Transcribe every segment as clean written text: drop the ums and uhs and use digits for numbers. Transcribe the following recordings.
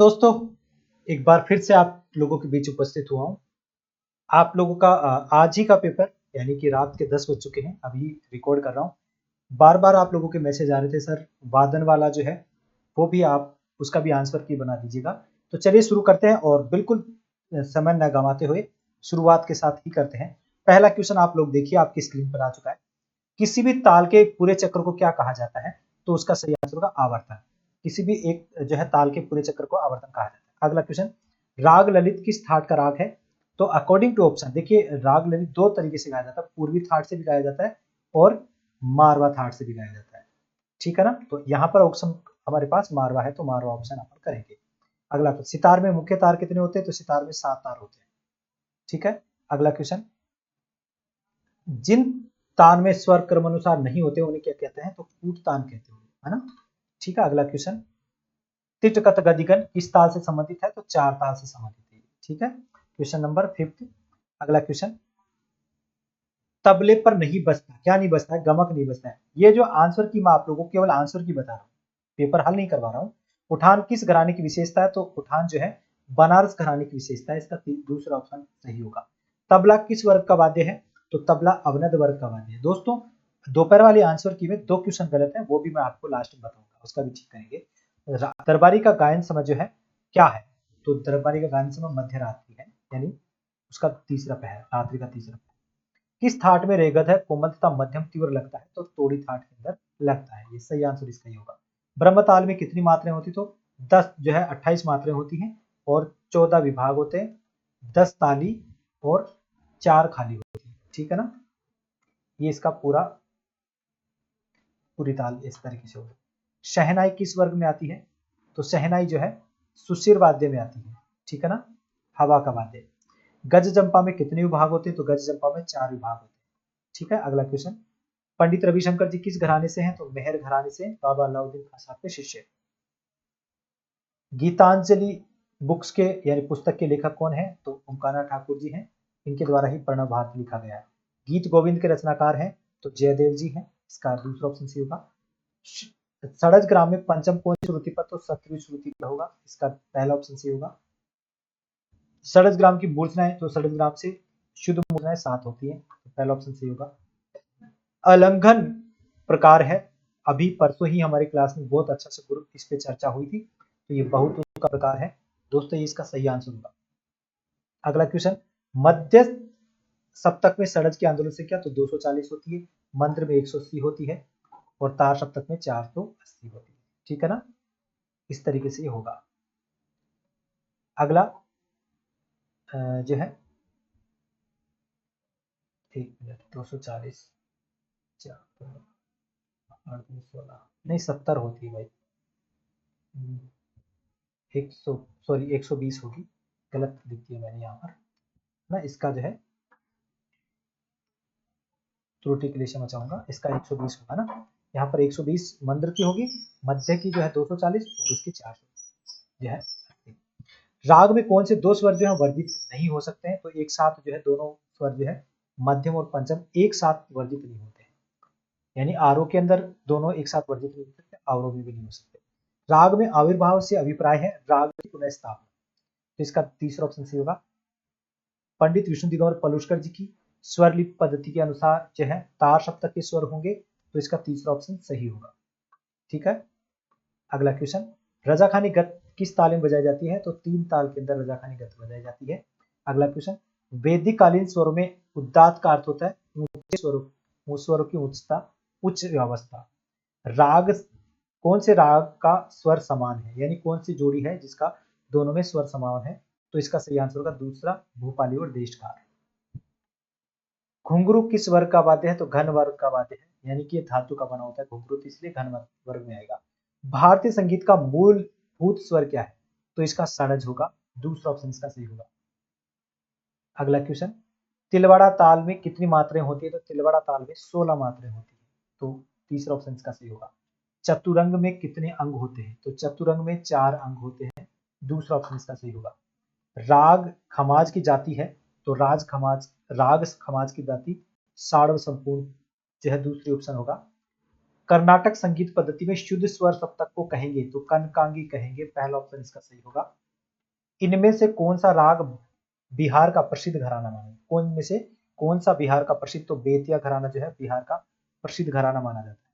दोस्तों, एक बार फिर से आप लोगों के बीच उपस्थित हुआ हूँ। आप लोगों का आज ही का पेपर यानी कि रात के 10 बज चुके हैं, अभी रिकॉर्ड कर रहा हूँ। बार-बार आप लोगों के मैसेज आ रहे थे, सर वादन वाला जो है वो भी आप उसका भी आंसर की बना दीजिएगा। तो चलिए शुरू करते हैं और बिल्कुल समय न गंवाते हुए शुरुआत के साथ ही करते हैं। पहला क्वेश्चन आप लोग देखिए, आपकी स्क्रीन पर आ चुका है। किसी भी ताल के पूरे चक्र को क्या कहा जाता है? तो उसका सही आंसर होगा आवर्तन। किसी भी एक जो है ताल के पूरे चक्र को आवर्तन कहा जाता है। अगला क्वेश्चन, राग ललित किस थाट का राग है? तो अकॉर्डिंग टू ऑप्शन देखिए, राग ललित दो तरीके से गाया जाता है, पूर्वी थाट से भी गाया जाता है और मारवा थाट से भी गाया जाता है। ठीक है ना? तो यहाँ पर ऑप्शन हमारे पास मारवा है, तो मारवा ऑप्शन अपन करेंगे। अगला क्वेश्चन, सितार में मुख्य तार कितने होते हैं? तो सितार में 7 तार होते हैं। ठीक है। अगला क्वेश्चन, जिन तान में स्वर क्रमानुसार नहीं होते उन्हें क्या कहते हैं? तो कूट तान कहते हैं, है ना? ठीक है। अगला क्वेश्चन, तिट कत गदिगन किस ताल से संबंधित है? तो 4 ताल से संबंधित है। ठीक है। Question number 5। अगला क्वेश्चन, तबले पर नहीं बजता, क्या नहीं बजता है? गमक नहीं बजता है। ये जो आंसर की मैं आप लोगों को केवल आंसर की बता रहा हूँ, पेपर हल नहीं करवा रहा हूँ। उठान किस घराने की विशेषता है? तो उठान जो है बनारस घराने की विशेषता है। इसका दूसरा ऑप्शन सही होगा। तबला किस वर्ग का वाद्य है? तो तबला अवनद वर्ग का वाद्य है। दोस्तों, दोपहर वाली आंसर की में 2 क्वेश्चन गलत है, वो भी मैं आपको लास्ट में बताऊंगा, उसका भी ठीक करेंगे। दरबारी का गायन समय जो है क्या है? तो दरबारी का गायन समय मध्य रात्रि है, यानी उसका तीसरा पहर, रात्रि का तीसरा पहर। किस थाट में रेगद है? कोमल तथा मध्यम तीव्र लगता है, तो तोड़ी थाट के अंदर लगता है। ये सही आंसर इसका ही होगा। ब्रह्मताल में कितनी मात्राएं होती? तो 10 जो है 28 मात्राएं होती हैं और 14 विभाग होते हैं, 10 ताली और 4 खाली होती है। ठीक है ना? ये इसका पूरी ताल इस तरीके से होगी। शहनाई किस वर्ग में आती है? तो शहनाई जो है सुशिर वाद्य में आती है। ठीक है ना? हवा का वाद्य। गज जंपा में कितने विभाग होते हैं? तो गज जंपा में 4 विभाग होते हैं। ठीक है। अगला क्वेश्चन, पंडित रविशंकर जी किस घराने से हैं? तो मेहर घराने से, बाबा अलाउद्दीन खान साहब के शिष्य। गीतांजलि बुक्स के यानी पुस्तक के लेखक कौन है? तो ओमकाना ठाकुर जी हैं। इनके द्वारा ही प्रणव भारत लिखा गया है। गीत गोविंद के रचनाकार हैं तो जयदेव जी हैं। इसका दूसरा ऑप्शन सी होगा। सड़ज ग्राम में पंचम कौन सी श्रुति पर? तो सत्रहवीं श्रुति पर होगा। इसका पहला ऑप्शन सी होगा। सड़ज ग्राम की मूर्छनाएं, तो सड़ज ग्राम से शुद्ध मूर्छनाएं 7 होती है, तो पहला ऑप्शन सी होगा। अलंघन प्रकार है, अभी परसों ही हमारी क्लास में बहुत अच्छा से गुरु इस पे चर्चा हुई थी, तो ये बहुत का प्रकार है। दोस्तों, ये इसका सही आंसर होगा। अगला क्वेश्चन, मध्य सप्तक में षड्ज के आंदोलन से क्या? तो 240 होती है, मंत्र में 180 होती है और तार सप्तक में 480 होती है। ठीक है ना? इस तरीके से ये होगा। अगला जो है 1 मिनट, 240 16 नहीं 70 होती है भाई। 100 सॉरी 120 होगी, गलत लिख दिया मैंने यहाँ पर ना। इसका जो है त्रुटि के लिए क्षमा चाहूंगा, इसका 120 होगा ना। यहाँ पर 120 मंत्र की होगी, मध्य की जो है 240 और उसकी 400 जो है 80। राग में कौन से 2 स्वर जो है वर्जित नहीं हो सकते हैं? तो एक साथ जो है दोनों स्वर जो है मध्यम और पंचम एक साथ वर्जित नहीं होते हैं, यानी आरोह के अंदर दोनों एक साथ वर्जित नहीं हो सकते, अवरोह में भी नहीं हो सकते। राग में आविर्भाव से अभिप्राय है राग की पुनःस्थापना, तो इसका तीसरा ऑप्शन सी होगा। पंडित विष्णु दिगंबर पलुष्कर जी की स्वर लिपि पद्धति के अनुसार जो है तार सप्तक के स्वर होंगे, तो इसका तीसरा ऑप्शन सही होगा। ठीक है। अगला क्वेश्चन, रजाखानी गत किस ताल में बजाई जाती है? तो 3 ताल के अंदर रजाखानी गत बजाई जाती है। अगला क्वेश्चन, वैदिक कालीन स्वरों में उदात्त का अर्थ होता है ऊंचे स्वरों, स्वरों की उच्चता, उच्च अवस्था। राग, कौन से राग का स्वर समान है, यानी कौन सी जोड़ी है जिसका दोनों में स्वर समान है? तो इसका सही आंसर होगा दूसरा, भूपाली और देशकार। घुंघरू किस वर्ग का वाद्य है? तो घन वर्ग का वाद्य है, यानी कि ये धातु का बना होता है घुंघरू, तो इसलिए घन वर्ग में आएगा। भारतीय संगीत का मूलभूत स्वर क्या है? तो इसका षड्ज होगा, दूसरा ऑप्शन इसका सही होगा। अगला क्वेश्चन, तिलवाड़ा ताल में कितनी मात्राएं होती है? तो तिलवाड़ा ताल में 16 मात्राएं होती है, तो तीसरा ऑप्शन इसका सही होगा। चतुरंग में कितने अंग होते हैं? तो चतुरंग में 4 अंग होते हैं, दूसरा ऑप्शन इसका सही होगा। राग खमाज की जाति है, तो राग खमाज की जाति सार्व संपूर्ण जो है दूसरी ऑप्शन होगा। कर्नाटक संगीत पद्धति में शुद्ध स्वर सप्तक को कहेंगे तो कनकांगी कहेंगे, पहला ऑप्शन इसका सही होगा। इनमें से कौन सा राग बिहार का प्रसिद्ध घराना माना, कौन में से कौन सा बिहार का प्रसिद्ध, तो बेतिया घराना जो है बिहार का प्रसिद्ध घराना माना जाता है।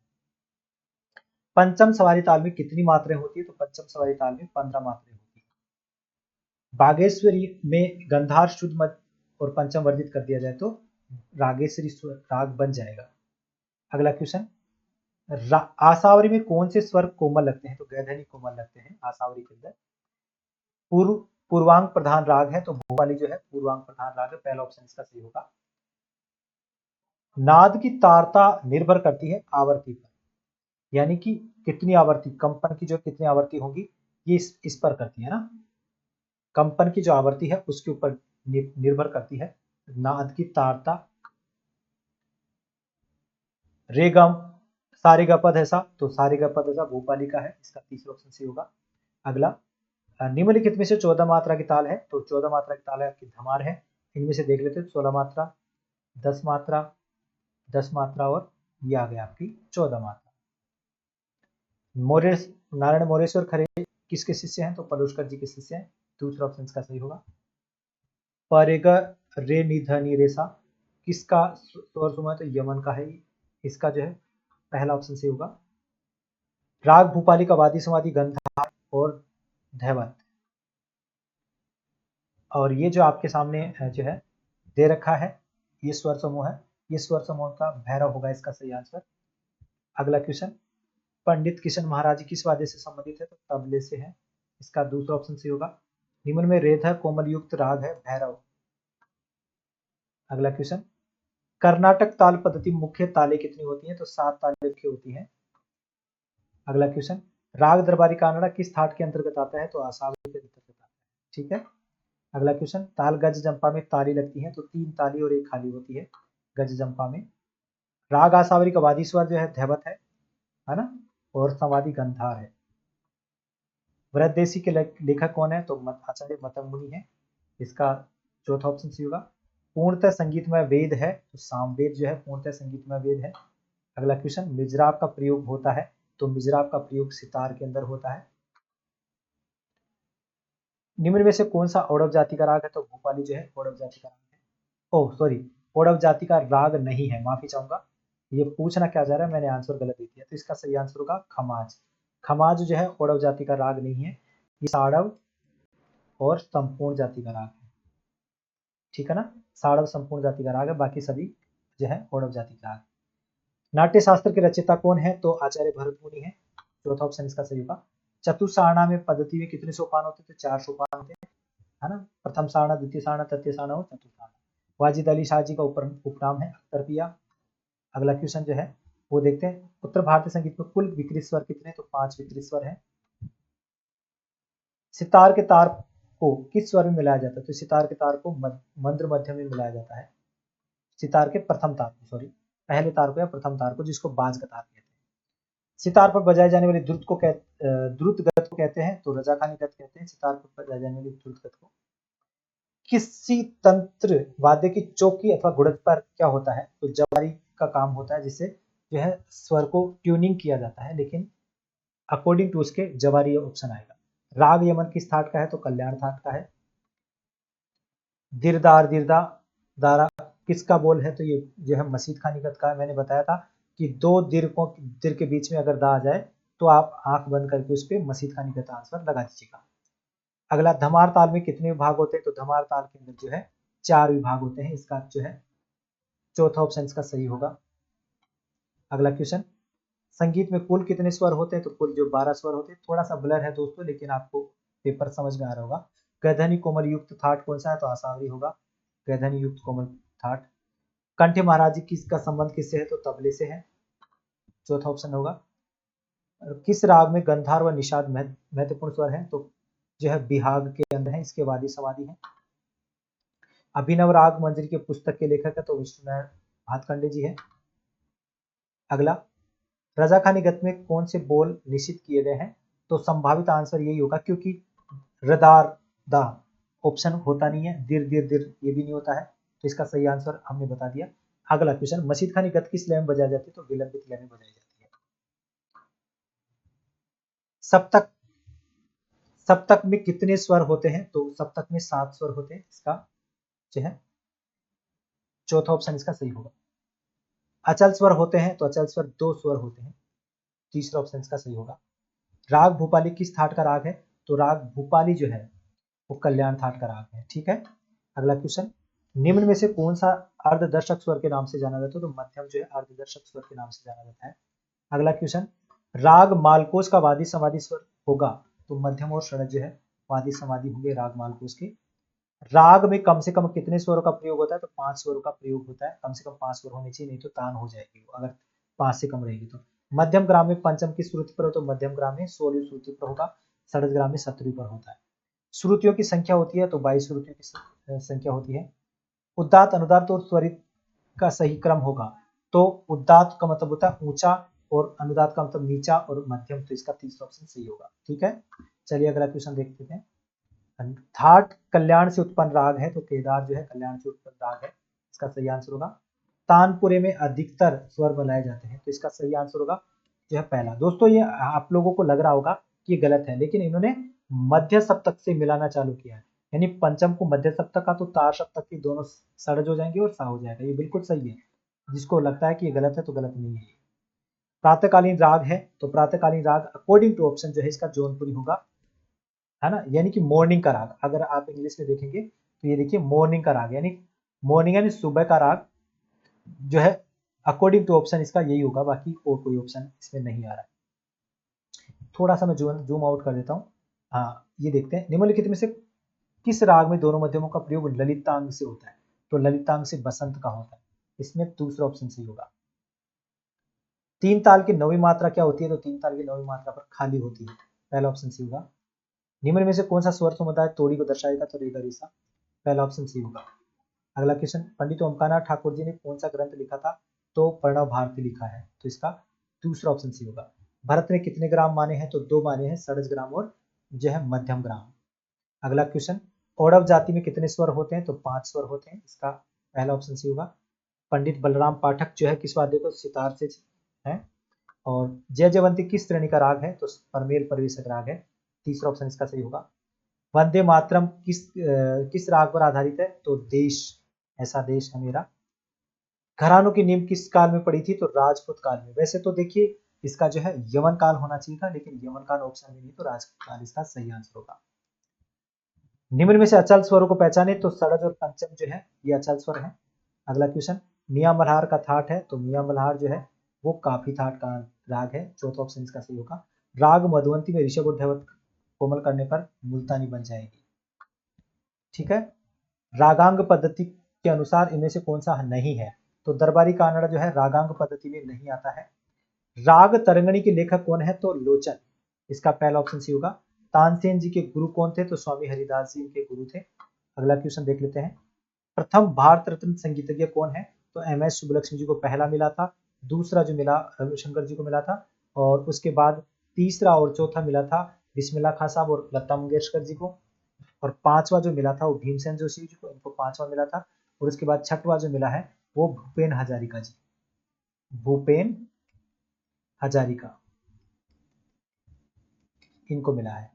पंचम सवारी ताल में कितनी मात्राएं होती है, तो पंचम सवारी ताल में 15 मात्राएं होती है। बागेश्वरी में गंधार शुद्ध मध्य और पंचम वर्जित कर दिया जाए तो रागेश्वरी राग बन जाएगा। अगला क्वेश्चन, आसावरी में कौन से स्वर कोमल लगते हैं, तो गैधनी कोमल लगते हैं आसावरी के अंदर। पूर्वांग प्रधान राग है तो भोपाली जो है पूर्वांग प्रधान राग है, पहला ऑप्शन इसका सही होगा। नाद की तारता निर्भर करती है आवर्ती पर, यानी कि कितनी आवर्ती, कंपन की जो कितनी आवर्ती होगी ये इस पर करती है ना, कंपन की जो आवर्ती है उसके ऊपर निर्भर करती है नाद की तारता। रेगम सारेगा पद ऐसा, तो सारेगा पद ऐसा भोपाली का है, इसका तीसरा ऑप्शन सही होगा। अगला, निम्नलिखित में से 14 मात्रा की ताल है, तो 14 मात्रा की ताल है आपकी धमार है। इनमें से देख लेते हैं 16 मात्रा, 10 मात्रा, 10 मात्रा और ये आ गया आपकी 14 मात्रा। नारायण मोरेश्वर खरे किसके शिष्य हैं, तो पलुष्कर जी के शिष्य हैं, दूसरा ऑप्शन इसका सही होगा। परेग रे निधनी रेसा किसका स्वर समूह है, तो यमन का है, इसका जो है पहला ऑप्शन सही होगा। राग भूपाली का वादी समाधि गंधार और धैवत, और ये जो आपके सामने जो है दे रखा है ये स्वर समूह है, ये स्वर समूह का भैरव होगा इसका सही आंसर। अगला क्वेश्चन, पंडित किशन महाराज किस वाद्य से संबंधित है, तो तबले से है, इसका दूसरा ऑप्शन सही होगा। निम्न में रेत है कोमल युक्त राग है भैरव। अगला क्वेश्चन, कर्नाटक ताल पद्धति मुख्य ताले कितनी होती हैं, तो 7 ताले मुख्य होती हैं। अगला क्वेश्चन, राग दरबारी कानड़ा किस थाट के अंतर्गत आता है, तो आसावरी के अंतर्गत आता है, ठीक है। अगला क्वेश्चन, ताल गज जंपा में ताली लगती है, तो 3 ताली और 1 खाली होती है गज जंपा में। राग आसावरी का वादी स्वर जो है धैवत है ना, और संवादी गंधार है। वृद्धदेशी के लेखक कौन है, तो आचार्य मतंग मुनि है, इसका चौथा ऑप्शन सही होगा। पूर्णतः संगीतमय वेद है, तो सामवेद जो है पूर्णतः संगीतमय वेद है। अगला क्वेश्चन, मिजराब का प्रयोग होता है, तो मिजराब का प्रयोग सितार के अंदर होता है। निम्न में से कौन सा औडव जाति का राग है, तो भोपाली जो है औडव जाति का राग है। ओह सॉरी, औडव जाति का राग नहीं है, माफी चाहूंगा, ये पूछना क्या जा रहा है, मैंने आंसर गलत दे दिया, तो इसका सही आंसर होगा खमाज। खमाज जो है औडव जाति का राग नहीं है, ये साड़व और संपूर्ण जाति का राग है, ठीक है ना, साड़व संपूर्ण जाति का राग है, बाकी सभी जो है औडव जाति का राग। नाट्य शास्त्र के रचयिता कौन है, तो आचार्य भरत मुनि है, चौथा ऑप्शन इसका सही होगा। चतुसारणा में पद्धति में कितने सोपान होते हैं, तो 4 सोपान होते हैं, है ना, प्रथम सारणा, द्वितीय सारणा, तृतीय सारणा और चतुर्थ सारणा। वाजिद अली शाह जी का उपनाम है अख्तरपिया। अगला क्वेश्चन जो है वो देखते हैं, उत्तर भारतीय संगीत में कुल विकृत स्वर कितने, तो 5 विकृत स्वर है। सितार के तार को किस स्वर में मिलाया जाता है, तो सितार के तार को मंद्र मध्यम में मिलाया जाता है, सितार के प्रथम तार को, सॉरी पहले तार को या प्रथम तार को, जिसको बाज का तार कहते हैं। सितार पर बजाए जाने वाली द्रुत गत को कहते हैं, तो रजाखानी गत कहते हैं सितार पर बजाए जाने वाली द्रुत गत को। किसी तंत्र वाद्य की चौकी अथवा घुड़क पर क्या होता है, तो जवारी का काम होता है, जिससे जो है स्वर को ट्यूनिंग किया जाता है, लेकिन अकॉर्डिंग टू उसके जवारी ऑप्शन आएगा। राग यमन किस थाट का है, तो कल्याण थाट का है। दिरदार दिरदा दारा किसका बोल है, तो ये जो है मसीद खानी गत का है। मैंने बताया था कि 2 दिर के बीच में अगर दा आ जाए तो आप आंख बंद करके उस पर मसीद खानी गत आंसर लगा दीजिएगा। अगला, धमार ताल में कितने विभाग होते हैं, तो धमार ताल के अंदर जो है 4 विभाग होते हैं, इसका जो है चौथा ऑप्शन इसका सही होगा। अगला क्वेश्चन, संगीत में कुल कितने स्वर होते हैं, तो कुल जो 12 स्वर होते हैं, थोड़ा सा ब्लर है दोस्तों, लेकिन आपको पेपर समझ में आ रहा होगा। गैधनी कोमल युक्त थाट कौन सा है, तो आसावरी होगा, गैधनी युक्त कोमल थाट। कंठ महाराज जी किसका संबंध किससे है, तो तबले से है, चौथा ऑप्शन होगा। किस राग में गंधार व निषाद महत्वपूर्ण स्वर है, तो जो है बिहाग के अंदर है, इसके वादी समाधि है। अभिनव राग मंजरी के पुस्तक के लेखक है, तो विष्णुनारायण भातखंडे जी है। अगला, रजाखानी गत में कौन से बोल निश्चित किए गए हैं, तो संभावित आंसर यही होगा, क्योंकि रदार दा ऑप्शन होता नहीं है, दिर दिर दिर ये भी नहीं होता है, तो इसका सही आंसर हमने बता दिया। अगला क्वेश्चन, मसीद खानी गत किस लय में बजाई जाती है, तो विलंबित लय में बजाई जाती है। सप्तक, सप्तक में कितने स्वर होते हैं? तो सप्तक में 7 स्वर होते हैं। इसका जो है चौथा ऑप्शन इसका सही होगा। अचल स्वर होते हैं तो अचल स्वर 2 स्वर होते हैं। तीसरा ऑप्शन इसका सही होगा। राग भूपाली किस थाट का राग है? तो राग भूपाली जो है वो कल्याण थाट का राग है। ठीक है। अगला क्वेश्चन, निम्न में से कौन सा अर्धदर्शक स्वर के नाम से जाना जाता है? तो मध्यम जो है अर्धदर्शक स्वर के नाम से जाना जाता है। अगला क्वेश्चन, राग मालकोस का वादी समाधि स्वर होगा? तो मध्यम और षड्ज जो है वादी समाधि होंगे राग मालकोस के। राग में कम से कम कितने स्वरों का प्रयोग होता है? तो 5 स्वरों का प्रयोग होता है। कम से कम 5 स्वर होने चाहिए, नहीं तो तान हो जाएगी वो, अगर 5 से कम रहेगी तो। मध्यम ग्राम में पंचम की श्रुति पर हो तो मध्यम ग्राम में 16वीं श्रुति पर होगा, षड्ज ग्राम में 17वीं पर होता है। श्रुतियों की संख्या होती है तो 22 श्रुतियों की संख्या होती है। उदात्त, अनुदात्त और स्वरित का सही क्रम होगा? तो उदात्त का मतलब होता है ऊंचा और अनुदात्त का मतलब नीचा और मध्यम, तो इसका तीसरा ऑप्शन सही होगा। ठीक है, चलिए अगला क्वेश्चन देखते हैं। थाट कल्याण से उत्पन्न राग है तो केदार जो है कल्याण से उत्पन्न राग है, इसका सही आंसर होगा। तानपुरे में अधिकतर स्वर बनाए जाते हैं तो इसका सही आंसर होगा जो है पहला। दोस्तों ये आप लोगों को लग रहा होगा कि ये गलत है, लेकिन इन्होंने मध्य सप्तक से मिलाना चालू किया है, यानी पंचम को मध्य सप्तक का तो तार सप्तक की दोनों षड्ज हो जाएंगे और सा हो जाएगा। ये बिल्कुल सही है। जिसको लगता है कि ये गलत है तो गलत नहीं है। प्रातःकालीन राग है तो प्रातःकालीन राग अकॉर्डिंग टू ऑप्शन जो है इसका जौनपुरी होगा, है ना, यानी कि मॉर्निंग का राग। अगर आप इंग्लिश में देखेंगे तो ये देखिए मॉर्निंग का राग, यानी मॉर्निंग यानी सुबह का राग जो है अकॉर्डिंग टू ऑप्शन इसका यही होगा, बाकी और कोई ऑप्शन इसमें नहीं आ रहा है। थोड़ा सा मैं जूम आउट कर देता हूँ। हाँ, ये देखते हैं निम्नलिखित में से किस राग में दोनों मध्यमों का प्रयोग ललितांग से होता है? तो ललितांग से बसंत का होता है, इसमें दूसरा ऑप्शन सही होगा। तीन ताल की नौवीं मात्रा क्या होती है? तो तीन ताल की नौवीं मात्रा पर खाली होती है, पहला ऑप्शन सही होगा। निम्न में से कौन सा स्वर समुदाय तोड़ी को दर्शाएगा? तो रे गा रे सा, पहला ऑप्शन सही होगा। अगला क्वेश्चन, पंडित ओमकारनाथ ठाकुर जी ने कौन सा ग्रंथ लिखा था? तो प्रणव भारती लिखा है, तो इसका दूसरा ऑप्शन सही होगा। भरत ने कितने ग्राम माने हैं? तो 2 माने हैं, षड्ज ग्राम और जो है मध्यम ग्राम। अगला क्वेश्चन, औरव जाति में कितने स्वर होते हैं? तो 5 स्वर होते हैं, इसका पहला ऑप्शन सही होगा। पंडित बलराम पाठक जो है किस वाद्य को? सितार से है। और जय जयवंती किस श्रेणी का राग है? तो परमेल परिवेशक राग है, तीसरा ऑप्शन इसका सही होगा। वंदे मातरम किस राग पर आधारित है? तो देश, ऐसा देश है मेरा। घरानों की नींव किस काल में पड़ी थी? तो राजपूत काल में। वैसे तो देखिए इसका जो है यवन काल होना चाहिए था, लेकिन यवन काल ऑप्शन में नहीं, तो राजपूत काल इसका सही आंसर होगा। निम्न में से अचल स्वरों को पहचाने? तो षड्ज और पंचम जो है ये अचल स्वर है। अगला क्वेश्चन, मियां मल्हार का थाट है तो मियां मल्हार जो है वो काफी थाट का राग है, चौथा ऑप्शन इसका सही होगा। राग मधुवंती में ऋषभ और धैवत कोमल करने पर मुल्तानी बन जाएगी। ठीक है, रागांग पद्धति के अनुसार इनमें से कौन सा नहीं है? तो दरबारी कानड़ा जो है रागांग पद्धति में नहीं आता है। राग तरंगणी के लेखक कौन है? तो लोचन, इसका पहला ऑप्शन सी होगा। तानसेन जी के गुरु कौन थे? तो स्वामी हरिदास जी के गुरु थे। अगला क्वेश्चन देख लेते हैं। प्रथम भारत रत्न संगीतज्ञ कौन है? तो एम एस सुब्बलक्ष्मी जी को पहला मिला था, दूसरा जो मिला रविशंकर जी को मिला था, और उसके बाद तीसरा और चौथा मिला था बिस्मिल्लाह खां साहब और लता मंगेशकर जी को, और पांचवा जो मिला था वो भीमसेन जोशी जी को, इनको पांचवा मिला था। और उसके बाद छठवा जो मिला है वो भूपेन हजारिका जी, भूपेन हजारिका, इनको मिला है।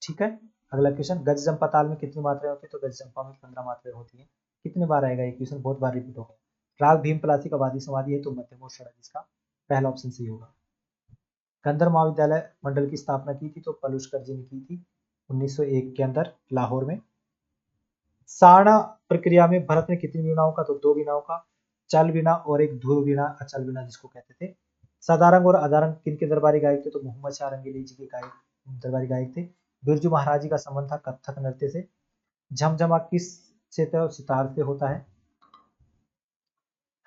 ठीक है, अगला क्वेश्चन, गज चंपा ताल में कितनी मात्राएं होती है? तो गज चंपा में 15 मात्राएं होती है। कितने बार आएगा ये क्वेश्चन? बहुत बार रिपीट होगा। राग भीम पलासी का वादी समाधि है तो मध्यम और षड्ज, इसका पहला ऑप्शन सही होगा। गंधर्व महाविद्यालय मंडल की स्थापना की थी तो पलुष्कर जी ने की थी 1901 के अंदर लाहौर में। सारणा प्रक्रिया में भरत ने कितनी वीणाओं का? तो 2 वीणाओं का, चल वीणा और एक ध्रुव वीणा, अचल वीणा जिसको कहते थे। सदारंग और अदारंग किनके दरबारी गायक थे? तो मोहम्मद शाह रंगीली जी के गायक दरबारी गायक थे। बिरजू महाराज जी का संबंध था कथक नृत्य से। झमझमा किस क्षेत्र और सितार से होता है?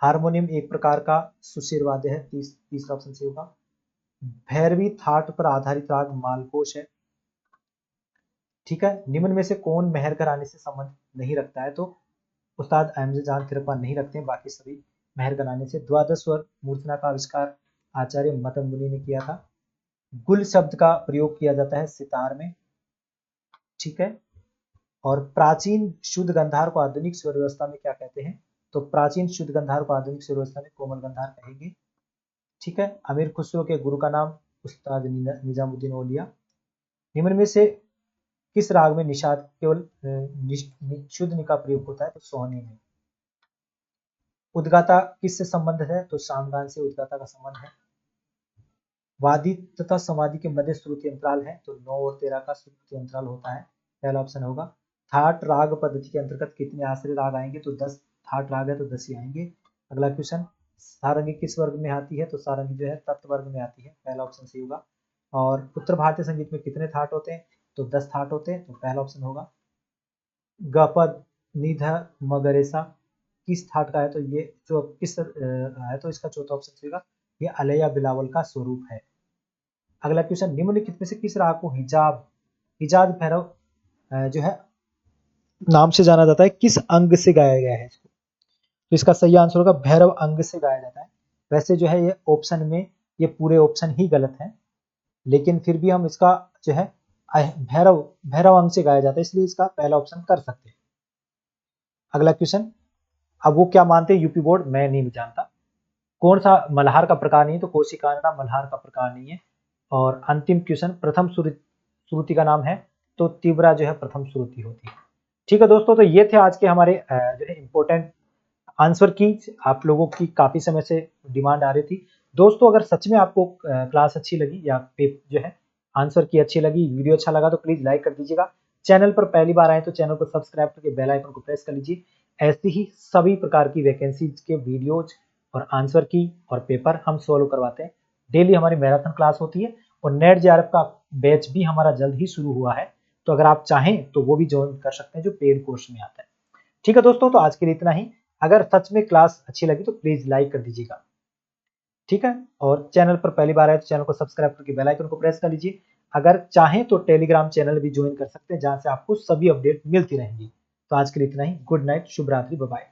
हारमोनियम एक प्रकार का सुशिर वाद्य है, तीसरा ऑप्शन सही होगा। भैरवी थाट पर आधारित राग मालकोश है। ठीक है, निम्न में से कौन मेहर घराने से संबंध नहीं रखता है? तो उस्ताद अहमद जान तिरपा नहीं रखते हैं, बाकी सभी मेहर घराने से। द्वादश स्वर मूर्छना का आविष्कार आचार्य मतन मुनि ने किया था। गुल शब्द का प्रयोग किया जाता है सितार में। ठीक है, और प्राचीन शुद्ध गंधार को आधुनिक स्वर व्यवस्था में क्या कहते हैं? तो प्राचीन शुद्ध गंधार को आधुनिक स्वर व्यवस्था में कोमल गंधार कहेंगे। ठीक है, अमीर खुसरो के गुरु का नाम उस्ताद निजामुद्दीन औलिया। निम्न में से किस राग में निषाद केवल शुद्ध नि का प्रयोग होता है? तो सोहनी में। उद्गाता किससे संबंधित है? तो सामगान से उद्गाता का संबंध है। वादी तथा समाधि के मध्य श्रुति अंतराल है, तो 9 और 13 का श्रुति अंतराल होता है, पहला ऑप्शन होगा। थाट राग पद्धति के अंतर्गत कितने आश्रय राग आएंगे? तो 10 थाट राग है तो 10 ही आएंगे। अगला क्वेश्चन, सारंगी किस वर्ग में आती है? तो सारंगी जो है तत्व वर्ग में आती है, पहला ऑप्शन सही होगा। और उत्तर भारतीय संगीत में कितने थाट होते हैं? तो 10 थाट होते हैं, तो पहला ऑप्शन होगा। गपद निध मगरेसा किस थाट का है? तो ये जो किस है तो इसका चौथा ऑप्शन होगा, ये अलैया बिलावल का स्वरूप है। अगला क्वेश्चन, निम्नलिखित में से किस राग को हिजाज भैरव जो है नाम से जाना जाता है, किस अंग से गाया गया है इसको? तो इसका सही आंसर होगा भैरव अंग से गाया जाता है। वैसे जो है ये ऑप्शन में ये पूरे ऑप्शन ही गलत है, लेकिन फिर भी हम इसका जो है भैरव अंग से गाया जाता है, इसलिए इसका पहला ऑप्शन कर सकते हैं। अगला क्वेश्चन, अब वो क्या मानते हैं यूपी बोर्ड, मैं नहीं जानता। कौन सा मल्हार का प्रकार नहीं है? तो कोशिकांडा मल्हार का प्रकार नहीं है। और अंतिम क्वेश्चन, प्रथम श्रुति का नाम है? तो तीव्रा जो है प्रथम श्रुति होती है। ठीक है दोस्तों, तो ये थे आज के हमारे जो है इंपॉर्टेंट आंसर की। आप लोगों की काफी समय से डिमांड आ रही थी। दोस्तों अगर सच में आपको क्लास अच्छी लगी या जो है आंसर की अच्छी लगी, वीडियो अच्छा लगा, तो प्लीज लाइक कर दीजिएगा। चैनल पर पहली बार आए तो चैनल को सब्सक्राइब करके बेल आइकन को प्रेस कर लीजिए। ऐसी ही सभी प्रकार की वैकेंसीज के वीडियोज और आंसर की और पेपर हम सॉल्व करवाते हैं। डेली हमारी मैराथन क्लास होती है और नेट जेआरएफ का बैच भी हमारा जल्द ही शुरू हुआ है, तो अगर आप चाहें तो वो भी ज्वाइन कर सकते हैं, जो पेड कोर्स में आता है। ठीक है दोस्तों, तो आज के लिए इतना ही। अगर सच में क्लास अच्छी लगी तो प्लीज लाइक कर दीजिएगा, ठीक है। और चैनल पर पहली बार आए तो चैनल को सब्सक्राइब करके बेल आइकन को प्रेस कर लीजिए। अगर चाहें तो टेलीग्राम चैनल भी ज्वाइन कर सकते हैं, जहां से आपको सभी अपडेट मिलती रहेंगी। तो आज के लिए इतना ही। गुड नाइट, शुभ रात्रि, बाय बाय।